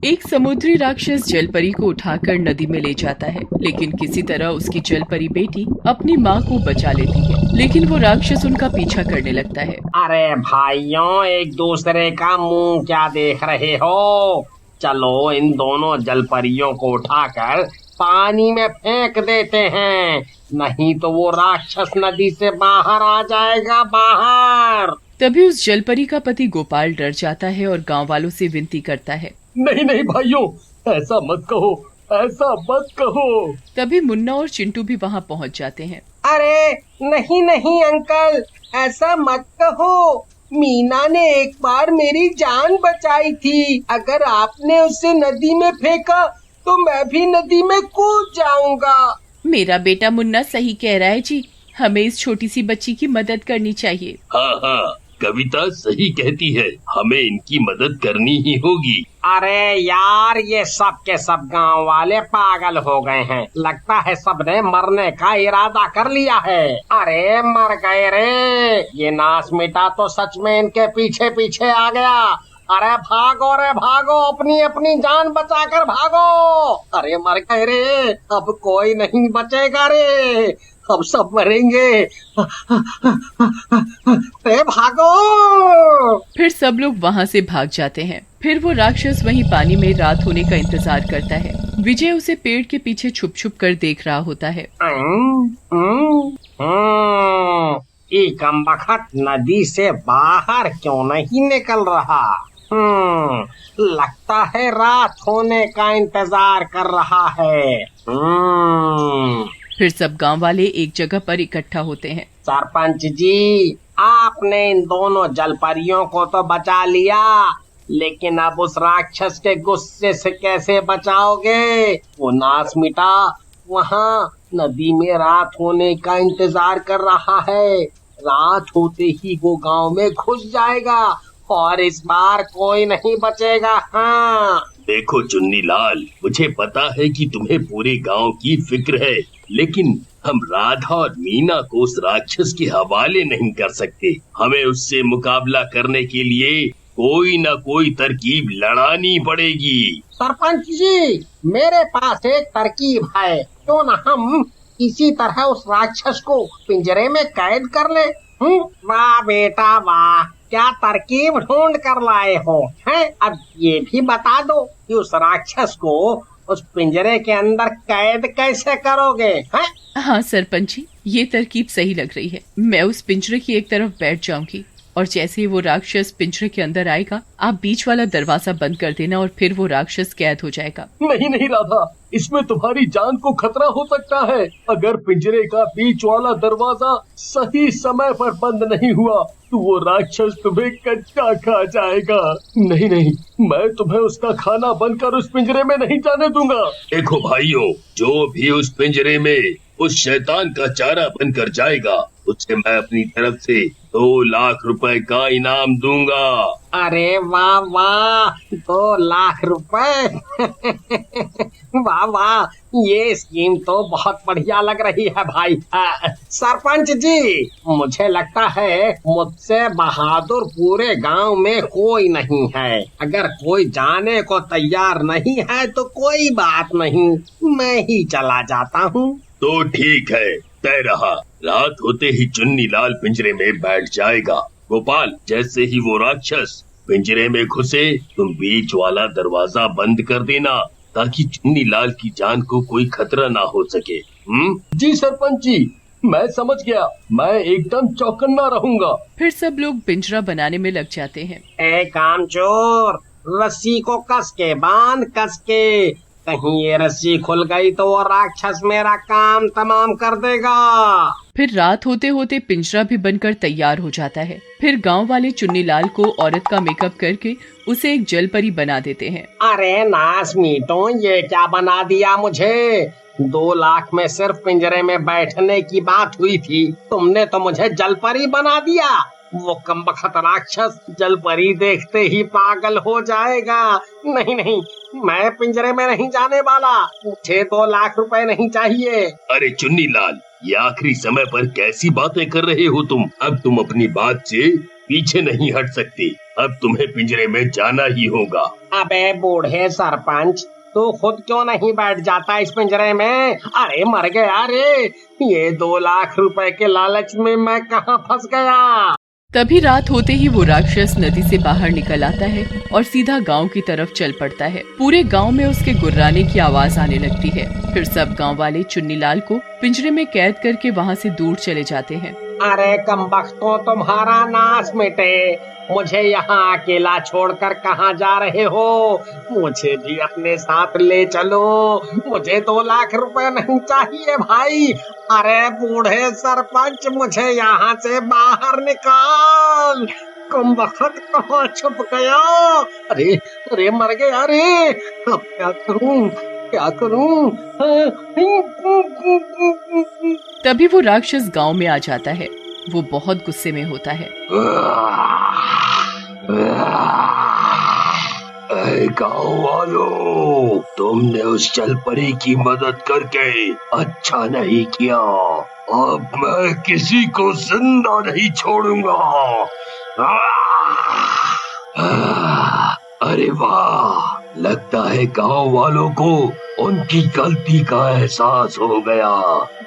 एक समुद्री राक्षस जलपरी को उठाकर नदी में ले जाता है, लेकिन किसी तरह उसकी जलपरी बेटी अपनी माँ को बचा लेती है, लेकिन वो राक्षस उनका पीछा करने लगता है। अरे भाइयों, एक दूसरे का मुंह क्या देख रहे हो? चलो इन दोनों जलपरियों को उठाकर पानी में फेंक देते हैं, नहीं तो वो राक्षस नदी से बाहर आ जाएगा, बाहर। तभी उस जलपरी का पति गोपाल डर जाता है और गांव वालों से विनती करता है, नहीं नहीं भाइयों, ऐसा मत कहो, ऐसा मत कहो। तभी मुन्ना और चिंटू भी वहाँ पहुँच जाते हैं। अरे नहीं नहीं अंकल, ऐसा मत कहो। मीना ने एक बार मेरी जान बचाई थी। अगर आपने उसे नदी में फेंका तो मैं भी नदी में कूद जाऊंगा। मेरा बेटा मुन्ना सही कह रहा है जी, हमें इस छोटी सी बच्ची की मदद करनी चाहिए। हाँ हाँ, कविता सही कहती है, हमें इनकी मदद करनी ही होगी। अरे यार, ये सब के सब गांव वाले पागल हो गए हैं। लगता है सबने मरने का इरादा कर लिया है। अरे मर गए रे, ये नास मिटा तो सच में इनके पीछे पीछे आ गया। अरे भागो रे भागो, अपनी अपनी जान बचाकर भागो। अरे मर गए रे, अब कोई नहीं बचेगा रे, अब सब मरेंगे। अरे भागो। फिर सब लोग वहाँ से भाग जाते हैं। फिर वो राक्षस वहीं पानी में रात होने का इंतजार करता है। विजय उसे पेड़ के पीछे छुप छुप कर देख रहा होता है। ये कमबख्त नदी से बाहर क्यों नहीं निकल रहा? लगता है रात होने का इंतजार कर रहा है। फिर सब गांव वाले एक जगह पर इकट्ठा होते हैं। सरपंच जी, आपने इन दोनों जलपरियों को तो बचा लिया, लेकिन अब उस राक्षस के गुस्से से कैसे बचाओगे? वो नास मिटा वहाँ नदी में रात होने का इंतजार कर रहा है। रात होते ही वो गांव में घुस जाएगा और इस बार कोई नहीं बचेगा। हाँ देखो चुन्नी लाल, मुझे पता है कि तुम्हें पूरे गांव की फिक्र है, लेकिन हम राधा और मीना को उस राक्षस के हवाले नहीं कर सकते। हमें उससे मुकाबला करने के लिए कोई न कोई तरकीब लड़ानी पड़ेगी। सरपंच जी, मेरे पास एक तरकीब है। क्यों न हम इसी तरह उस राक्षस को पिंजरे में कैद कर ले? वाह बेटा वाह, क्या तरकीब ढूंढ कर लाए हो हैं? अब ये भी बता दो कि उस राक्षस को उस पिंजरे के अंदर कैद कैसे करोगे? हैं? हाँ सरपंच जी, ये तरकीब सही लग रही है। मैं उस पिंजरे की एक तरफ बैठ जाऊंगी और जैसे ही वो राक्षस पिंजरे के अंदर आएगा, आप बीच वाला दरवाजा बंद कर देना और फिर वो राक्षस कैद हो जाएगा। नहीं नहीं राधा, इसमें तुम्हारी जान को खतरा हो सकता है। अगर पिंजरे का बीच वाला दरवाजा सही समय पर बंद नहीं हुआ तो वो राक्षस तुम्हें कच्चा खा जाएगा। नहीं नहीं, मैं तुम्हें उसका खाना बनकर उस पिंजरे में नहीं जाने दूंगा। देखो भाइयों, जो भी उस पिंजरे में उस शैतान का चारा बनकर जाएगा, उसे मैं अपनी तरफ से 2 लाख रुपए का इनाम दूंगा। अरे वाह वाह, 2 लाख रुपए। वाह वाह, ये स्कीम तो बहुत बढ़िया लग रही है भाई। सरपंच जी, मुझे लगता है मुझसे बहादुर पूरे गांव में कोई नहीं है। अगर कोई जाने को तैयार नहीं है तो कोई बात नहीं, मैं ही चला जाता हूँ। तो ठीक है, तय रहा। रात होते ही चुन्नी लाल पिंजरे में बैठ जाएगा। गोपाल, जैसे ही वो राक्षस पिंजरे में घुसे, तुम बीच वाला दरवाजा बंद कर देना, ताकि चुन्नी लाल की जान को कोई खतरा ना हो सके। जी सरपंच जी, मैं समझ गया। मैं एकदम चौकन्ना रहूंगा। फिर सब लोग पिंजरा बनाने में लग जाते हैं। ए कामचोर, रस्सी को कस के बांध, कस के। कहीं ये रस्सी खुल गई तो वो राक्षस मेरा काम तमाम कर देगा। फिर रात होते होते पिंजरा भी बनकर तैयार हो जाता है। फिर गांव वाले चुन्नी लाल को औरत का मेकअप करके उसे एक जलपरी बना देते हैं। अरे नास मीटो, ये क्या बना दिया मुझे? 2 लाख में सिर्फ पिंजरे में बैठने की बात हुई थी, तुमने तो मुझे जलपरी बना दिया। वो कमबख्त राक्षस जलपरी देखते ही पागल हो जाएगा। नहीं नहीं, मैं पिंजरे में नहीं जाने वाला। मुझे 2 लाख रुपए नहीं चाहिए। अरे चुन्नी लाल, ये आखिरी समय पर कैसी बातें कर रहे हो तुम? अब तुम अपनी बात से पीछे नहीं हट सकते। अब तुम्हें पिंजरे में जाना ही होगा। अबे बूढ़े सरपंच, तू खुद क्यों नहीं बैठ जाता इस पिंजरे में? अरे मर गया रे, ये 2 लाख रुपए के लालच में मैं कहाँ फंस गया। तभी रात होते ही वो राक्षस नदी से बाहर निकल आता है और सीधा गांव की तरफ चल पड़ता है। पूरे गांव में उसके गुर्राने की आवाज आने लगती है। फिर सब गांव वाले चुन्नीलाल को पिंजरे में कैद करके वहां से दूर चले जाते हैं। अरे कमबख्तों, तुम्हारा नाश मिटे। मुझे यहाँ अकेला छोड़कर कहाँ जा रहे हो? मुझे भी अपने साथ ले चलो। मुझे 2 लाख रुपए नहीं चाहिए भाई। अरे बूढ़े सरपंच, मुझे यहाँ से बाहर निकाल। कमबख्त कहाँ छुप गया? अरे अरे मर गया रे, अब क्या करूँ क्या करूँ? तभी वो राक्षस गांव में आ जाता है। वो बहुत गुस्से में होता है। गाँव वालों, तुमने उस जलपरी की मदद करके अच्छा नहीं किया। अब मैं किसी को जिंदा नहीं छोड़ूंगा। अरे वाह, लगता है गांव वालों को उनकी गलती का एहसास हो गया।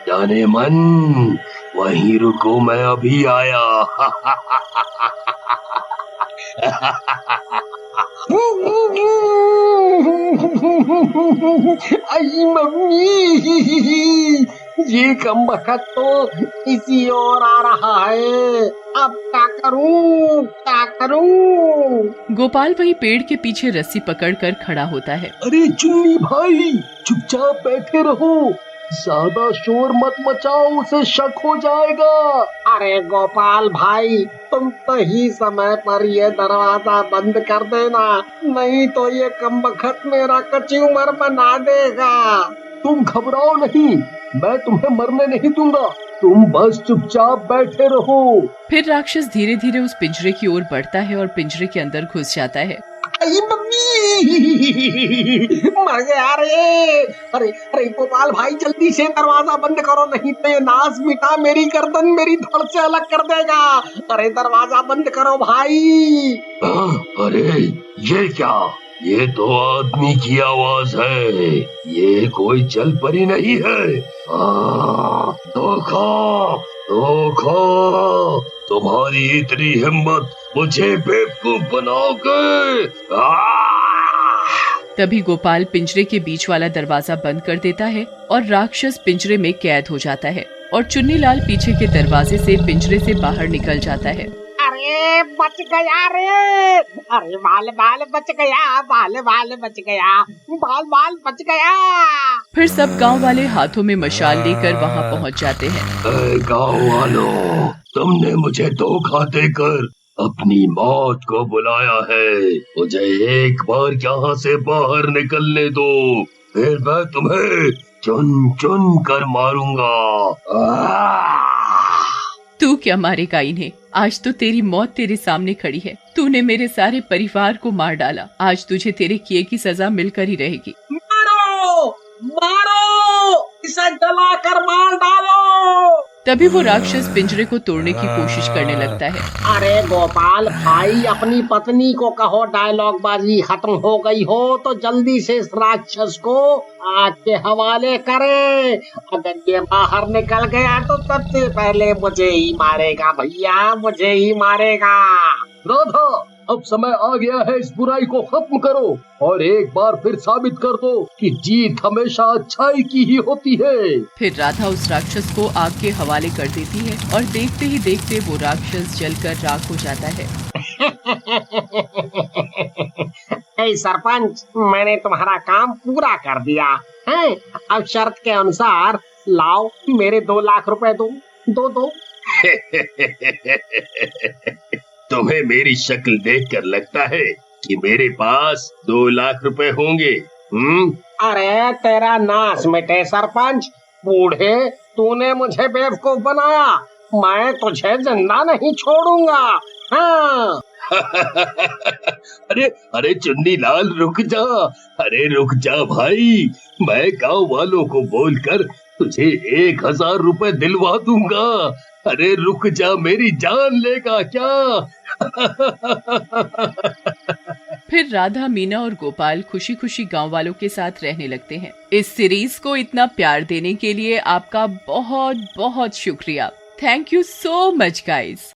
जाने मन, वहीं रुको, मैं अभी आया। आई मम्मी, ये कमबख्त तो इसी ओर आ रहा है। अब क्या करूं क्या करूं? गोपाल वही पेड़ के पीछे रस्सी पकड़कर खड़ा होता है। अरे चुन्नी भाई, चुपचाप बैठे रहो, ज्यादा शोर मत मचाओ, उसे शक हो जाएगा। अरे गोपाल भाई, तुम तो ही समय पर ये दरवाजा बंद कर देना, नहीं तो ये कमबख्त मेरा कचूमर बना देगा। तुम घबराओ नहीं, मैं तुम्हें मरने नहीं दूंगा, तुम बस चुपचाप बैठे रहो। फिर राक्षस धीरे धीरे उस पिंजरे की ओर बढ़ता है और पिंजरे के अंदर घुस जाता है। आई मम्मी, मर गया रे। अरे अरे गोपाल भाई, जल्दी से दरवाजा बंद करो, नहीं तो ये नाश मिटा मेरी गर्दन मेरी धड़ से अलग कर देगा। अरे दरवाजा बंद करो भाई। अरे ये क्या? ये तो आदमी की आवाज है, ये कोई जलपरी नहीं है। धोखा धोखा, तुम्हारी इतनी हिम्मत मुझे बेवकूफ बनाओगे। तभी गोपाल पिंजरे के बीच वाला दरवाजा बंद कर देता है और राक्षस पिंजरे में कैद हो जाता है और चुन्नीलाल पीछे के दरवाजे से पिंजरे से बाहर निकल जाता है। अरे बच गया रे, अरे बाल बाल बच गया, बाल बाल बच गया, बाल बाल बच गया। फिर सब गांव वाले हाथों में मशाल लेकर वहां पहुंच जाते हैं। गाँव वालों, तुमने मुझे धोखा देकर अपनी मौत को बुलाया है। मुझे एक बार यहाँ से बाहर निकलने दो, फिर मैं तुम्हें चुन चुन कर मारूंगा। तू क्या मारेगा इन्हें? आज तो तेरी मौत तेरे सामने खड़ी है। तूने मेरे सारे परिवार को मार डाला, आज तुझे तेरे किए की सजा मिलकर ही रहेगी। मारो मारो, इसे जलाकर मार डालो। तभी वो राक्षस पिंजरे को तोड़ने की कोशिश करने लगता है। अरे गोपाल भाई, अपनी पत्नी को कहो डायलॉग बाजी खत्म हो गई हो तो जल्दी से इस राक्षस को आग के हवाले करे। अगर ये बाहर निकल गया तो सबसे पहले मुझे ही मारेगा भैया, मुझे ही मारेगा। राधा, अब समय आ गया है, इस बुराई को खत्म करो और एक बार फिर साबित कर दो कि जीत हमेशा अच्छाई की ही होती है। फिर राधा उस राक्षस को आग के हवाले कर देती है और देखते ही देखते वो राक्षस जलकर राख हो जाता है। ए सरपंच, मैंने तुम्हारा काम पूरा कर दिया है। अब शर्त के अनुसार लाओ मेरे 2 लाख रुपए दो। तुम्हें मेरी शक्ल देखकर लगता है कि मेरे पास 2 लाख रुपए होंगे? अरे तेरा नाश मिटे सरपंच। बूढ़े, तूने मुझे बेवकूफ बनाया, मैं तुझे जिंदा नहीं छोड़ूंगा। हाँ। अरे चुन्नीलाल, रुक जा। अरे रुक जा भाई, मैं गांव वालों को बोलकर तुझे 1000 रुपए दिलवा दूंगा। अरे रुक जा, मेरी जान लेगा क्या? फिर राधा, मीना और गोपाल खुशी खुशी गांव वालों के साथ रहने लगते हैं। इस सीरीज को इतना प्यार देने के लिए आपका बहुत बहुत शुक्रिया। Thank you so much guys.